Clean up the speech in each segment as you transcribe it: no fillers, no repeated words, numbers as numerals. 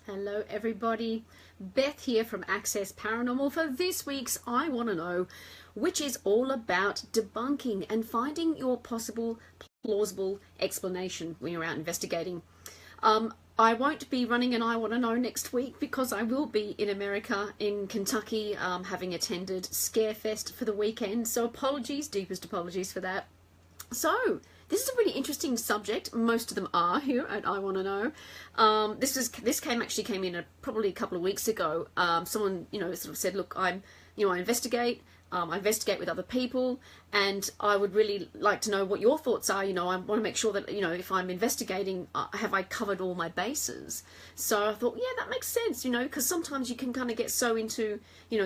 Hello everybody, Beth here from Access Paranormal for this week's I Want to Know, which is all about debunking and finding your possible plausible explanation when you're out investigating. I won't be running an I Want to Know next week because I will be in America, in Kentucky, having attended Scarefest for the weekend, so apologies, deepest apologies for that. So, this is a really interesting subject. Most of them are here at I Want to Know. This came in probably a couple of weeks ago. Someone sort of said, look, I investigate. I investigate with other people, and I would really like to know what your thoughts are. I want to make sure that, if I'm investigating, have I covered all my bases? So I thought, yeah, that makes sense, because sometimes you can kind of get so into,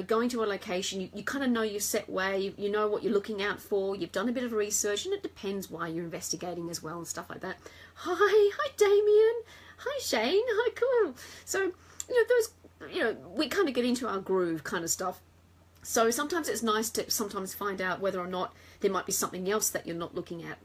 going to a location, you kind of know your set way, you know what you're looking out for, you've done a bit of research, and it depends why you're investigating as well and stuff like that. Hi Damien. Hi Shane. Hi, cool. So, we kind of get into our groove kind of stuff. So sometimes it's nice to find out whether or not there might be something else that you're not looking at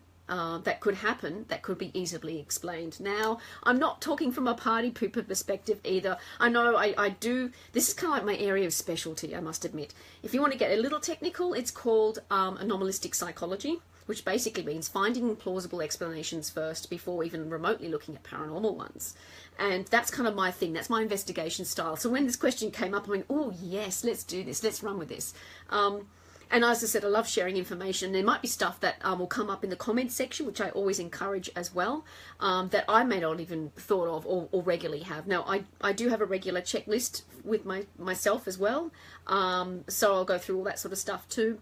that could happen, that could be easily explained. Now, I'm not talking from a party pooper perspective either. I know I do, this is kind of like my area of specialty, I must admit. If you want to get a little technical, it's called anomalistic psychology, which basically means finding plausible explanations first before even remotely looking at paranormal ones. And that's kind of my thing. That's my investigation style. So when this question came up, I went, oh, yes, let's do this. Let's run with this. And as I said, I love sharing information. There might be stuff that will come up in the comments section, which I always encourage as well, that I may not even thought of or regularly have. Now, I do have a regular checklist with myself as well. So I'll go through all that sort of stuff too.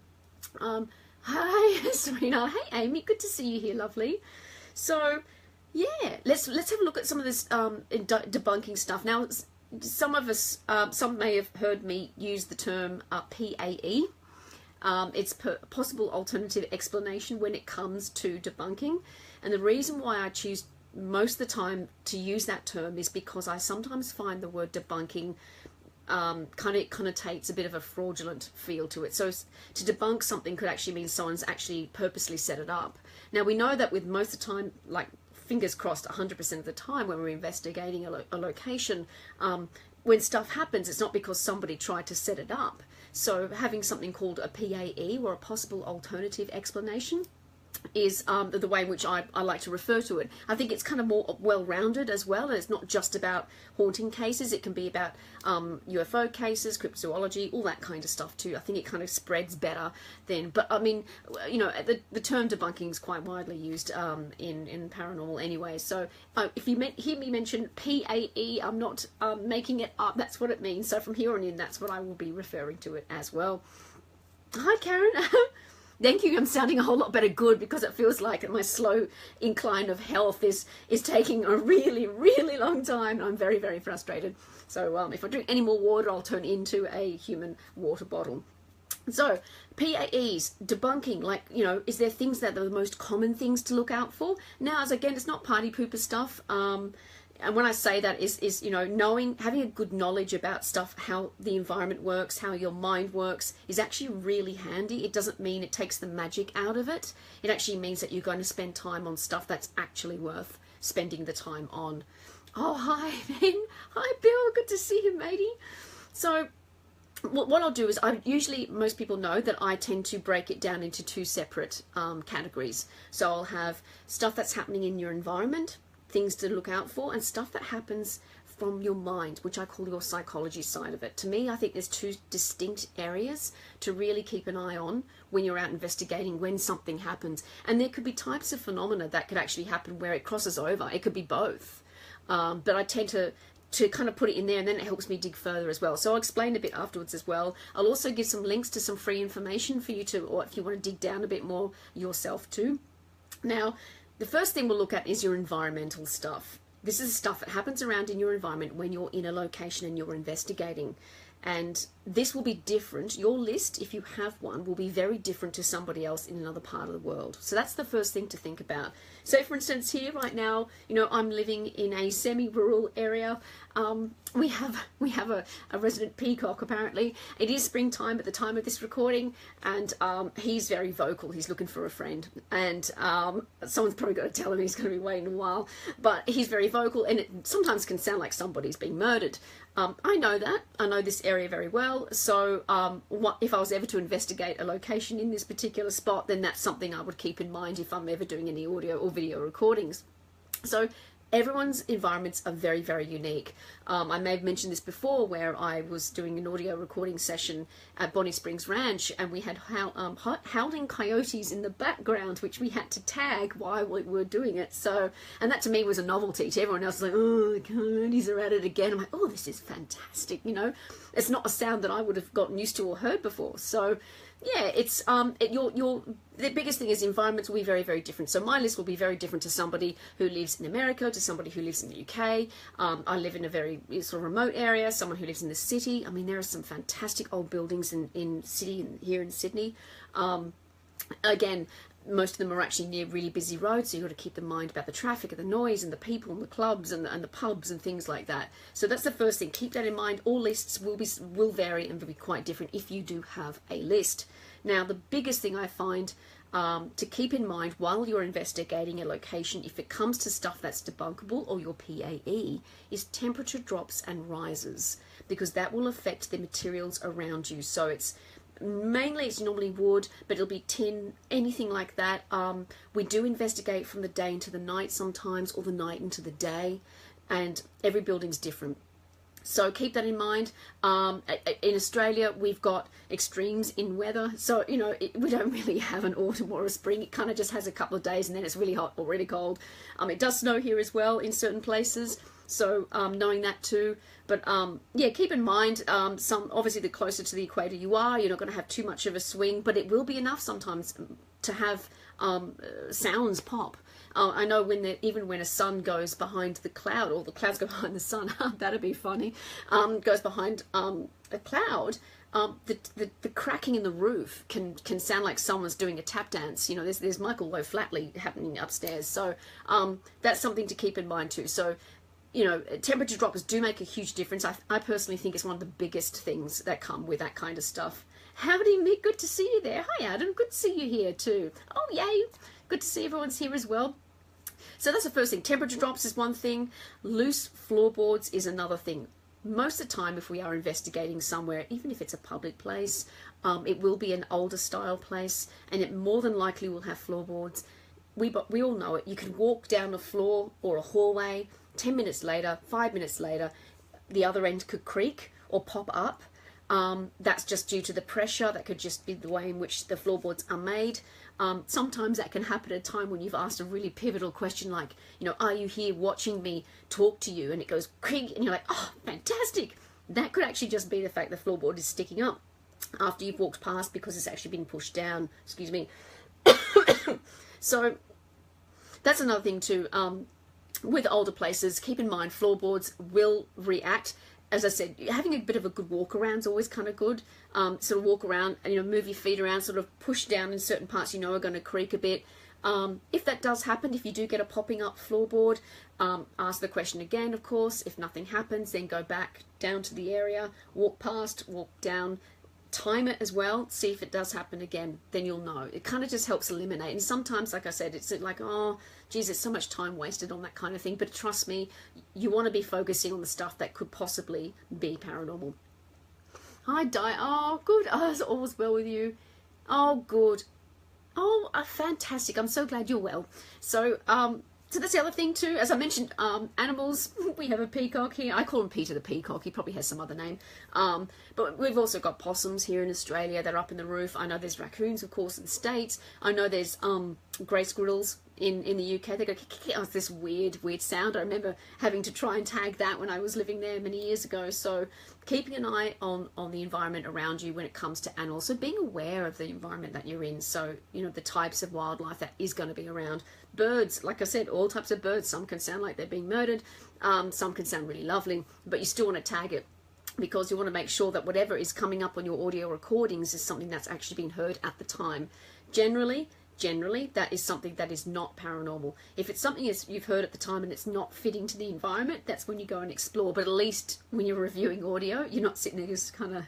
Hi, Serena. Hey, Amy. Good to see you here, lovely. So, yeah, let's have a look at some of this debunking stuff. Now, some of us, some may have heard me use the term PAE. It's possible alternative explanation when it comes to debunking. And the reason why I choose most of the time to use that term is because I sometimes find the word debunking kind of connotates a bit of a fraudulent feel to it. So to debunk something could actually mean someone's actually purposely set it up. Now, we know that with most of the time, like fingers crossed 100% of the time when we're investigating a location, when stuff happens, it's not because somebody tried to set it up. So having something called a PAE, or a possible alternative explanation, is the way in which I like to refer to it. I think it's kind of more well-rounded as well, and it's not just about haunting cases. It can be about UFO cases, cryptozoology, all that kind of stuff too. I think it kind of spreads better then. But I mean, the term debunking is quite widely used in paranormal anyway. So if you hear me mention PAE, I'm not making it up. That's what it means. So from here on in, that's what I will be referring to it as well. Hi, Karen. Thank you. I'm sounding a whole lot better. Good, because it feels like my slow incline of health is taking a really, really long time. I'm very, very frustrated. So if I drink any more water, I'll turn into a human water bottle. So PAEs, debunking, is there things that are the most common things to look out for? Now, as again, it's not party pooper stuff. And when I say that is knowing, having a good knowledge about stuff, how the environment works, how your mind works, is actually really handy. It doesn't mean it takes the magic out of it. It actually means that you're going to spend time on stuff that's actually worth spending the time on. Oh, hi, Ben. Hi, Bill. Good to see you, matey. So what I'll do is, most people know that I tend to break it down into two separate categories. So I'll have stuff that's happening in your environment, things to look out for, and stuff that happens from your mind, which I call your psychology side of it. To me, I think there's two distinct areas to really keep an eye on when you're out investigating, when something happens. And there could be types of phenomena that could actually happen where it crosses over. It could be both. But I tend to kind of put it in there, and then it helps me dig further as well. So I'll explain a bit afterwards as well. I'll also give some links to some free information for you or if you want to dig down a bit more yourself too. Now, the first thing we'll look at is your environmental stuff. This is stuff that happens around in your environment when you're in a location and you're investigating. And this will be different. Your list, if you have one, will be very different to somebody else in another part of the world. So that's the first thing to think about. So for instance, here right now, you know, I'm living in a semi-rural area. We have a resident peacock, apparently. It is springtime at the time of this recording, and he's very vocal. He's looking for a friend, and someone's probably got to tell him he's going to be waiting a while, but he's very vocal, and it sometimes can sound like somebody's being murdered. I know that. I know this area very well, so what if I was ever to investigate a location in this particular spot, then that's something I would keep in mind if I'm ever doing any audio or video recordings. So everyone's environments are very, very unique. I may have mentioned this before, where I was doing an audio recording session at Bonnie Springs Ranch, and we had howling coyotes in the background, which we had to tag while we were doing it. So, and that to me was a novelty. To everyone else, like, oh, the coyotes are at it again. I'm like, oh, this is fantastic. You know, it's not a sound that I would have gotten used to or heard before. So, yeah, it's the biggest thing is environments will be very, very different. So my list will be very different to somebody who lives in America, to somebody who lives in the UK. I live in a very sort of remote area, someone who lives in the city. I mean, there are some fantastic old buildings in city here in Sydney. Again, most of them are actually near really busy roads, so you've got to keep in mind about the traffic and the noise and the people and the clubs and the pubs and things like that. So that's the first thing. Keep that in mind. All lists will vary and will be quite different if you do have a list. Now, the biggest thing I find to keep in mind while you're investigating a location, if it comes to stuff that's debunkable or your PAE, is temperature drops and rises, because that will affect the materials around you. So it's normally wood, but it'll be tin, anything like that. We do investigate from the day into the night sometimes, or the night into the day, and every building's different. So keep that in mind. In Australia, we've got extremes in weather. So, you know, we don't really have an autumn or a spring. It kind of just has a couple of days and then it's really hot or really cold. It does snow here as well in certain places. So knowing that too. But yeah, keep in mind, obviously the closer to the equator you are, you're not going to have too much of a swing, but it will be enough sometimes to have sounds pop. I know even when a sun goes behind the cloud, or the clouds go behind the sun, that'd be funny, goes behind a cloud, the cracking in the roof can sound like someone's doing a tap dance. You know, there's Michael Lowe Flatley happening upstairs. So that's something to keep in mind too. So, you know, temperature drops do make a huge difference. I personally think it's one of the biggest things that come with that kind of stuff. Howdy, Mick, good to see you there. Hi, Adam, good to see you here too. Oh, yay, good to see everyone's here as well. So that's the first thing. Temperature drops is one thing. Loose floorboards is another thing. Most of the time, if we are investigating somewhere, even if it's a public place, it will be an older style place, and it more than likely will have floorboards. We all know it. You can walk down a floor or a hallway, 10 minutes later, 5 minutes later, the other end could creak or pop up. That's just due to the pressure. That could just be the way in which the floorboards are made. Sometimes that can happen at a time when you've asked a really pivotal question like, you know, are you here watching me talk to you? And it goes creak, and you're like, oh, fantastic. That could actually just be the fact the floorboard is sticking up after you've walked past because it's actually been pushed down. Excuse me. So that's another thing too. With older places, keep in mind floorboards will react. As I said, having a bit of a good walk around is always kind of good. Sort of walk around and, you know, move your feet around, sort of push down in certain parts you know are going to creak a bit. If that does happen, if you do get a popping up floorboard, ask the question again, of course. If nothing happens, then go back down to the area, walk past, walk down, time it as well, see if it does happen again, then you'll know. It kind of just helps eliminate. And sometimes, like I said, it's like, oh, geez, there's so much time wasted on that kind of thing. But trust me, you want to be focusing on the stuff that could possibly be paranormal. Hi, Di. Oh, good. Oh, it's all's well with you. Oh, good. Oh, fantastic. I'm so glad you're well. So, so that's the other thing too. As I mentioned, animals, we have a peacock here. I call him Peter the Peacock. He probably has some other name. But we've also got possums here in Australia that are up in the roof. I know there's raccoons, of course, in the States. I know there's grey squirrels in the UK. They go, oh, it's this weird sound. I remember having to try and tag that when I was living there many years ago. So keeping an eye on the environment around you when it comes to animals. So being aware of the environment that you're in. So, you know, the types of wildlife that is going to be around. Birds, like I said, all types of birds. Some can sound like they're being murdered. Some can sound really lovely, but you still want to tag it. because you want to make sure that whatever is coming up on your audio recordings is something that's actually been heard at the time. Generally, that is something that is not paranormal. If it's something you've heard at the time and it's not fitting to the environment, that's when you go and explore. But at least when you're reviewing audio, you're not sitting there just kind of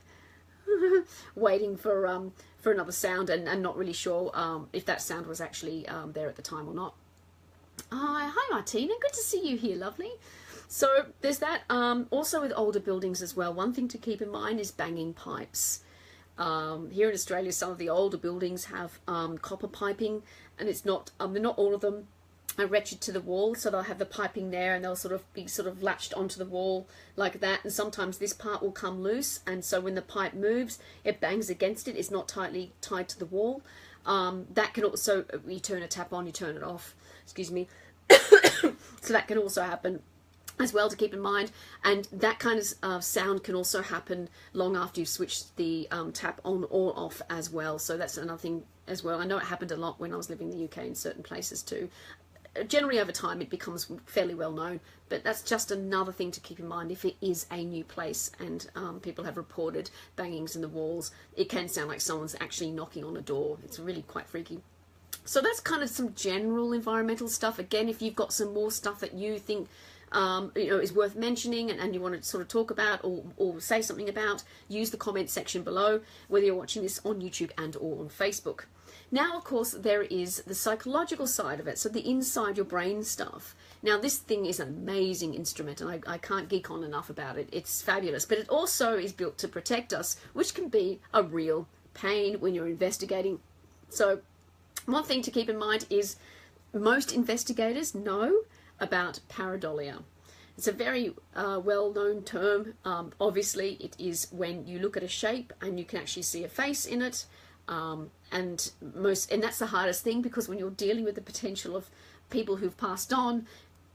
waiting for another sound and not really sure if that sound was actually there at the time or not. Hi Martina, good to see you here, lovely. So there's that. Also with older buildings as well, one thing to keep in mind is banging pipes. Here in Australia, some of the older buildings have copper piping, and it's not not all of them are wretched to the wall, so they'll have the piping there and they'll be latched onto the wall like that, and sometimes this part will come loose, and so when the pipe moves it bangs against it. It's not tightly tied to the wall. That can also, you turn a tap on, you turn it off, excuse me. So that can also happen as well, to keep in mind, and that kind of sound can also happen long after you've switched the tap on or off as well. So that's another thing as well. I know it happened a lot when I was living in the UK in certain places too. Generally over time it becomes fairly well known, but that's just another thing to keep in mind if it is a new place and people have reported bangings in the walls. It can sound like someone's actually knocking on a door. It's really quite freaky. So that's kind of some general environmental stuff. Again, if you've got some more stuff that you think is worth mentioning and you want to sort of talk about or say something about, use the comment section below, whether you're watching this on YouTube and or on Facebook. Now, of course, there is the psychological side of it, so the inside your brain stuff. Now, this thing is an amazing instrument, and I can't geek on enough about it. It's fabulous, but it also is built to protect us, which can be a real pain when you're investigating. So one thing to keep in mind is most investigators know about pareidolia. It's a very well-known term. Obviously, it is when you look at a shape and you can actually see a face in it. And that's the hardest thing, because when you're dealing with the potential of people who've passed on,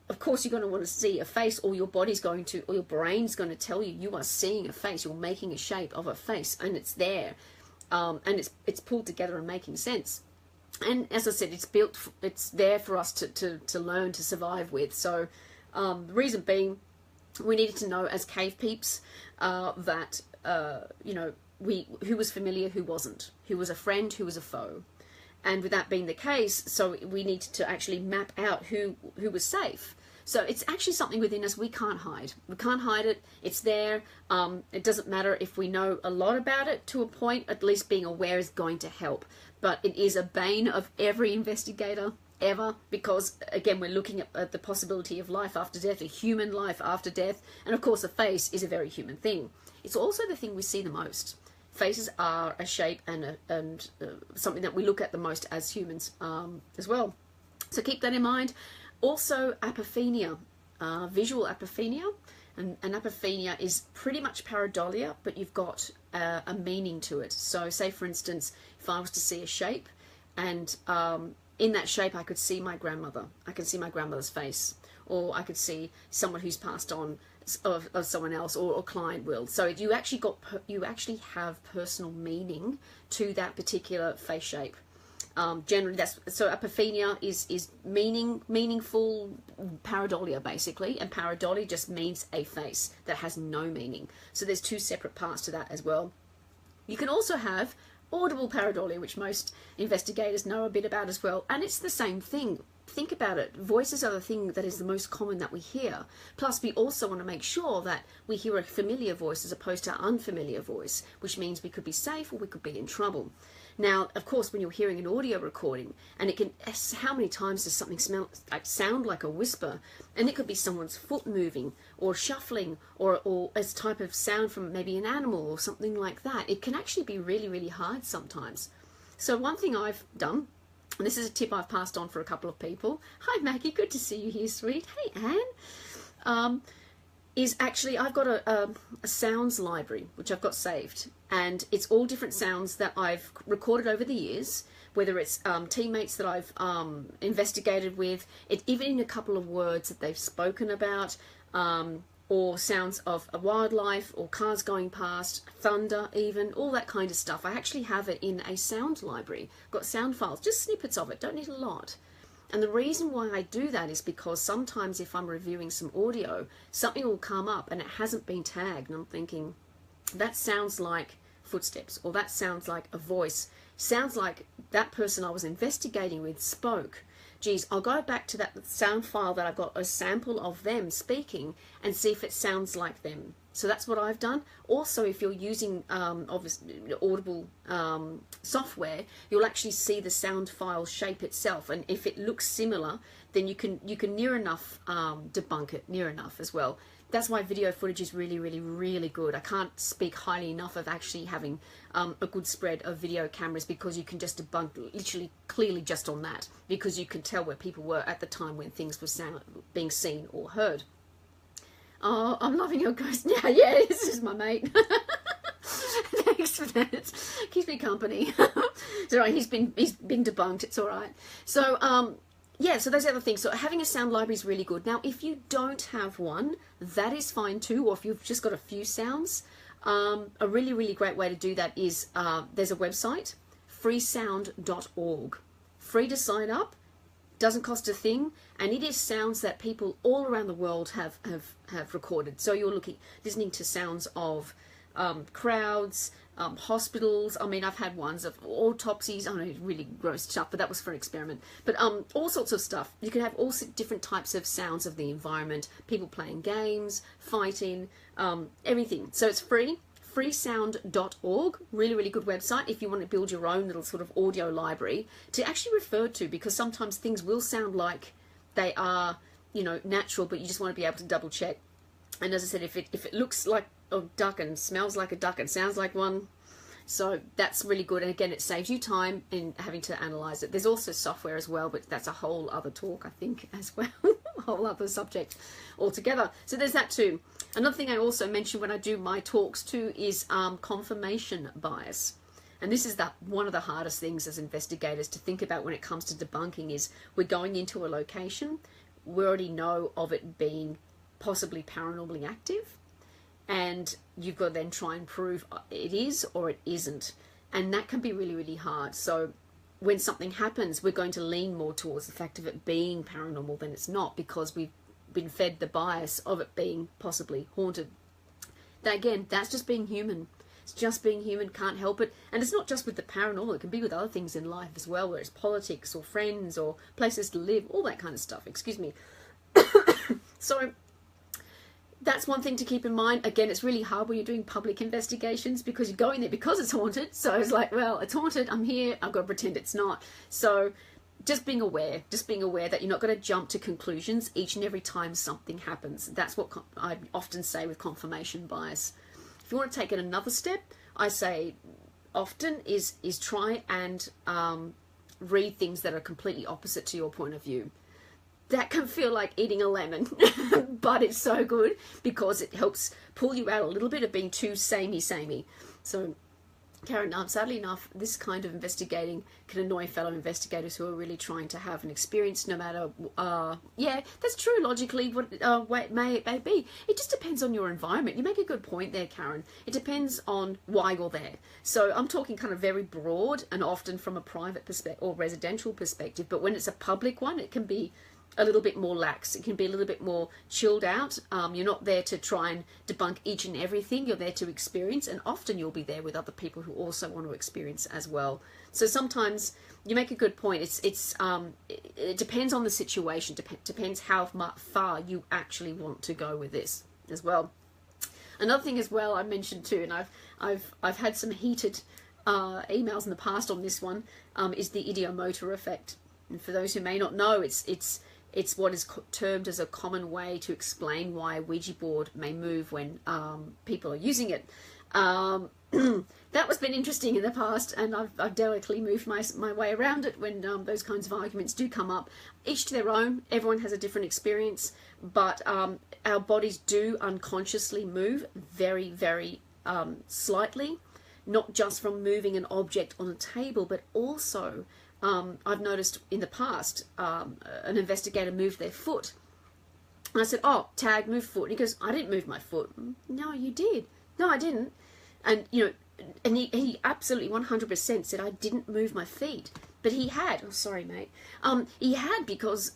of course you're going to want to see a face, or your body's going to, or your brain's going to tell you you are seeing a face. You're making a shape of a face, and it's there, and it's pulled together and making sense. And as I said, it's there for us to learn to survive with. So the reason being, we needed to know as cave peeps that who was familiar, who wasn't, who was a friend, who was a foe. And with that being the case, so we needed to actually map out who was safe. So it's actually something within us we can't hide. We can't hide it. It's there. It doesn't matter if we know a lot about it to a point. At least being aware is going to help. But it is a bane of every investigator ever, because again, we're looking at the possibility of life after death, a human life after death, and of course a face is a very human thing. It's also the thing we see the most. Faces are a shape and something that we look at the most as humans as well. So keep that in mind. Also apophenia, visual apophenia, and apophenia is pretty much pareidolia, but you've got a meaning to it. So say for instance, if I was to see a shape, and in that shape I could see my grandmother, I could see my grandmother's face, or I could see someone who's passed on of someone else, or a client will. So you actually have personal meaning to that particular face shape. Generally, so apophenia is meaningful pareidolia basically, and pareidolia just means a face that has no meaning. So there's two separate parts to that as well. You can also have audible pareidolia, which most investigators know a bit about as well, and it's the same thing. Think about it. Voices are the thing that is the most common that we hear. Plus, we also want to make sure that we hear a familiar voice as opposed to an unfamiliar voice, which means we could be safe or we could be in trouble. Now, of course, when you're hearing an audio recording, and it can, how many times does something sound like a whisper? And it could be someone's foot moving, or shuffling, or a type of sound from maybe an animal or something like that. It can actually be really, really hard sometimes. So one thing I've done, and this is a tip I've passed on for a couple of people. Hi Maggie, good to see you here, sweet. Hey Anne. Is actually, I've got a sounds library, which I've got saved. And it's all different sounds that I've recorded over the years, whether it's teammates that I've investigated with, even a couple of words that they've spoken about, or sounds of a wildlife, or cars going past, thunder even, all that kind of stuff. I actually have it in a sound library. Got sound files, just snippets of it, don't need a lot. And the reason why I do that is because sometimes if I'm reviewing some audio, something will come up and it hasn't been tagged, and I'm thinking, that sounds like footsteps, or that sounds like a voice, sounds like that person I was investigating with spoke. Geez, I'll go back to that sound file that I've got a sample of them speaking and see if it sounds like them. So that's what I've done. Also, if you're using obviously Audible software, you'll actually see the sound file shape itself, and if it looks similar, then you can near enough debunk it, near enough as well. That's why video footage is really, really, really good. I can't speak highly enough of actually having a good spread of video cameras, because you can just debunk literally clearly just on that, because you can tell where people were at the time when things were being seen or heard. Oh, I'm loving your ghost now. Yeah, this is my mate. Thanks for that. Keeps me company. It's all right. He's been debunked. It's all right. So yeah, so those are the things. So having a sound library is really good. Now, if you don't have one, that is fine too. Or if you've just got a few sounds, a really, really great way to do that is there's a website, freesound.org. Free to sign up, doesn't cost a thing, and it is sounds that people all around the world have recorded. So you're listening to sounds of crowds, hospitals. I mean, I've had ones of autopsies. I know, really gross stuff, but that was for an experiment. But all sorts of stuff. You can have all different types of sounds of the environment, people playing games, fighting, everything. So it's free. freesound.org, really, really good website if you want to build your own little sort of audio library to actually refer to, because sometimes things will sound like they are, you know, natural, but you just want to be able to double check. And as I said, if it looks like a duck and smells like a duck and sounds like one, so that's really good. And again, it saves you time in having to analyze it. There's also software as well, but that's a whole other talk, I think, as well. A whole other subject altogether. So there's that too. Another thing I also mention when I do my talks too is confirmation bias. And this is one of the hardest things as investigators to think about when it comes to debunking is we're going into a location, we already know of it being possibly paranormally active, and you've got to then try and prove it is or it isn't. And that can be really, really hard. So when something happens, we're going to lean more towards the fact of it being paranormal than it's not, because we've been fed the bias of it being possibly haunted. That, again, that's just being human. It's just being human, can't help it. And it's not just with the paranormal, it can be with other things in life as well, where it's politics or friends or places to live, all that kind of stuff, excuse me. So that's one thing to keep in mind. Again, it's really hard when you're doing public investigations, because you're going there because it's haunted. So it's like, well, it's haunted, I'm here, I've got to pretend it's not. So just being aware that you're not going to jump to conclusions each and every time something happens. That's what I often say with confirmation bias. If you want to take it another step, I say often is try and read things that are completely opposite to your point of view. That can feel like eating a lemon, but it's so good because it helps pull you out a little bit of being too samey. So, Karen, sadly enough, this kind of investigating can annoy fellow investigators who are really trying to have an experience, no matter, yeah, that's true logically, what it may be. It just depends on your environment. You make a good point there, Karen. It depends on why you're there. So I'm talking kind of very broad and often from a private perspective or residential perspective, but when it's a public one, it can be a little bit more lax. It can be a little bit more chilled out. You're not there to try and debunk each and everything. You're there to experience, and often you'll be there with other people who also want to experience as well. So sometimes you make a good point. It depends on the situation. Depends how far you actually want to go with this as well. Another thing as well I mentioned too, and I've had some heated emails in the past on this one, is the ideomotor effect. And for those who may not know, it's what is termed as a common way to explain why a Ouija board may move when people are using it. That was been interesting in the past, and I've delicately moved my way around it when those kinds of arguments do come up. Each to their own. Everyone has a different experience, but our bodies do unconsciously move very, very slightly, not just from moving an object on a table, but also I've noticed in the past, an investigator moved their foot. And I said, oh, tag, move foot. And he goes, I didn't move my foot. No, you did. No, I didn't. And, you know, and he absolutely 100% said, I didn't move my feet. But he had, oh, sorry, mate. He had, because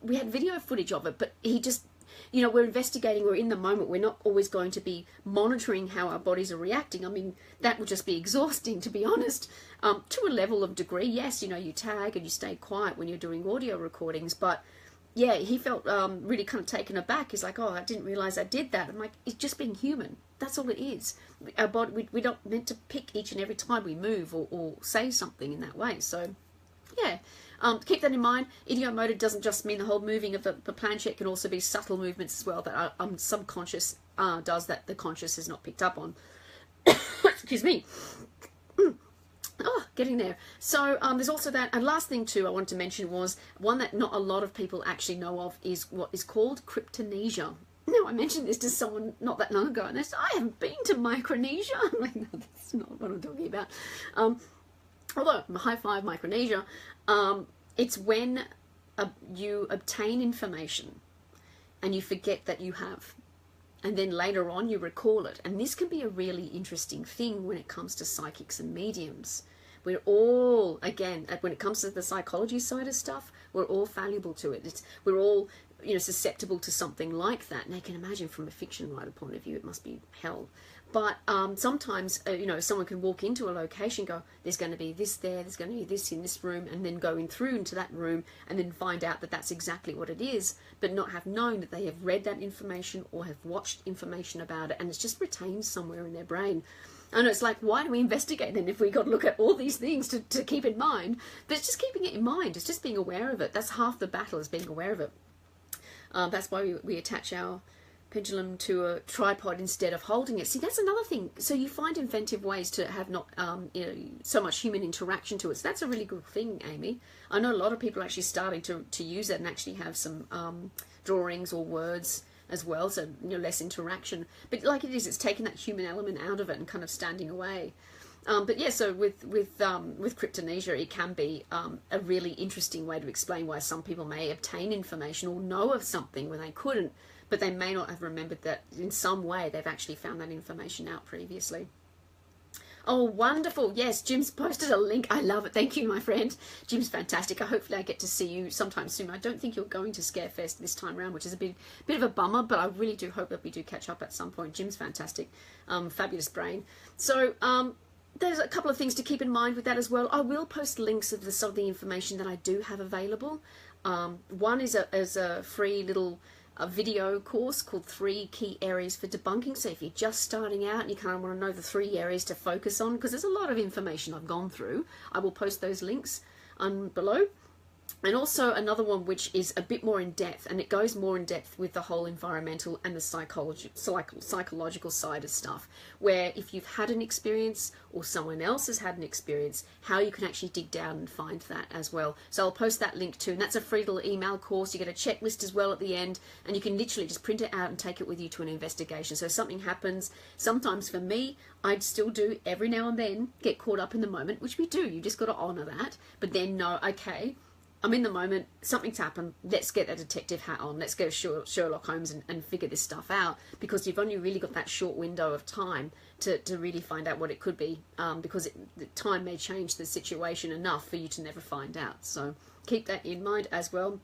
we had video footage of it, but he just, you know, we're investigating, we're in the moment, we're not always going to be monitoring how our bodies are reacting. I mean, that would just be exhausting, to be honest. To a level of degree, yes, you know, you tag and you stay quiet when you're doing audio recordings, but yeah, he felt really kind of taken aback. He's like, oh, I didn't realize I did that. I'm like, it's just being human. That's all it is. Our body, we're not meant to pick each and every time we move or say something in that way. So, yeah, keep that in mind. Idiomotor doesn't just mean the whole moving of the planchette. It can also be subtle movements as well that our subconscious does that the conscious has not picked up on. Excuse me. Oh, getting there. So there's also that. And last thing too I wanted to mention was one that not a lot of people actually know of is what is called cryptonesia. Now, I mentioned this to someone not that long ago, and they said, I haven't been to Micronesia. I'm like, no, that's not what I'm talking about. Although, high five Micronesia, it's when you obtain information and you forget that you have. And then later on, you recall it. And this can be a really interesting thing when it comes to psychics and mediums. We're all, again, when it comes to the psychology side of stuff, we're all valuable to it. We're all, you know, susceptible to something like that. And I can imagine from a fiction writer point of view, it must be hell. But sometimes, you know, someone can walk into a location, go, there's going to be this there, there's going to be this in this room, and then going through into that room and then find out that that's exactly what it is, but not have known that they have read that information or have watched information about it, and it's just retained somewhere in their brain. And it's like, why do we investigate then if we got to look at all these things to keep in mind? But it's just keeping it in mind. It's just being aware of it. That's half the battle, is being aware of it. That's why we attach our pendulum to a tripod instead of holding it. See, that's another thing. So you find inventive ways to have not you know, so much human interaction to it. So that's a really good thing, Amy. I know a lot of people are actually starting to use it and actually have some drawings or words as well, so, you know, less interaction. But like it is, it's taking that human element out of it and kind of standing away. But yeah, so with cryptonesia, it can be a really interesting way to explain why some people may obtain information or know of something when they couldn't, but they may not have remembered that in some way they've actually found that information out previously. Oh, wonderful. Yes, Jim's posted a link. I love it. Thank you, my friend. Jim's fantastic. Hopefully I get to see you sometime soon. I don't think you're going to Scarefest this time around, which is a bit of a bummer, but I really do hope that we do catch up at some point. Jim's fantastic. Fabulous brain. So, there's a couple of things to keep in mind with that as well. I will post links of some of the information that I do have available. One is a free little video course called 3 Key Areas for Debunking. So if you're just starting out and you kind of want to know the 3 areas to focus on, because there's a lot of information I've gone through, I will post those links below. And also another one which is a bit more in depth, and it goes more in depth with the whole environmental and the psychological side of stuff, where if you've had an experience or someone else has had an experience, how you can actually dig down and find that as well. So I'll post that link too, and that's a free little email course. You get a checklist as well at the end, and you can literally just print it out and take it with you to an investigation. So if something happens, sometimes for me, I'd still do every now and then get caught up in the moment, which we do. You just got to honour that, but then know, okay, I'm in the moment, something's happened, let's get that detective hat on, let's go Sherlock Holmes and figure this stuff out, because you've only really got that short window of time to really find out what it could be, because the time may change the situation enough for you to never find out. So keep that in mind as well.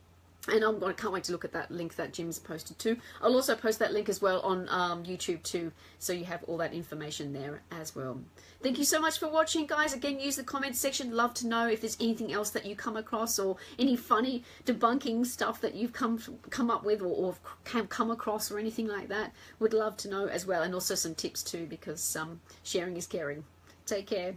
And I can't wait to look at that link that Jim's posted too. I'll also post that link as well on YouTube too, so you have all that information there as well. Thank you so much for watching, guys. Again, use the comments section. Love to know if there's anything else that you come across, or any funny debunking stuff that you've come up with, or have come across, or anything like that. Would love to know as well, and also some tips too, because sharing is caring. Take care.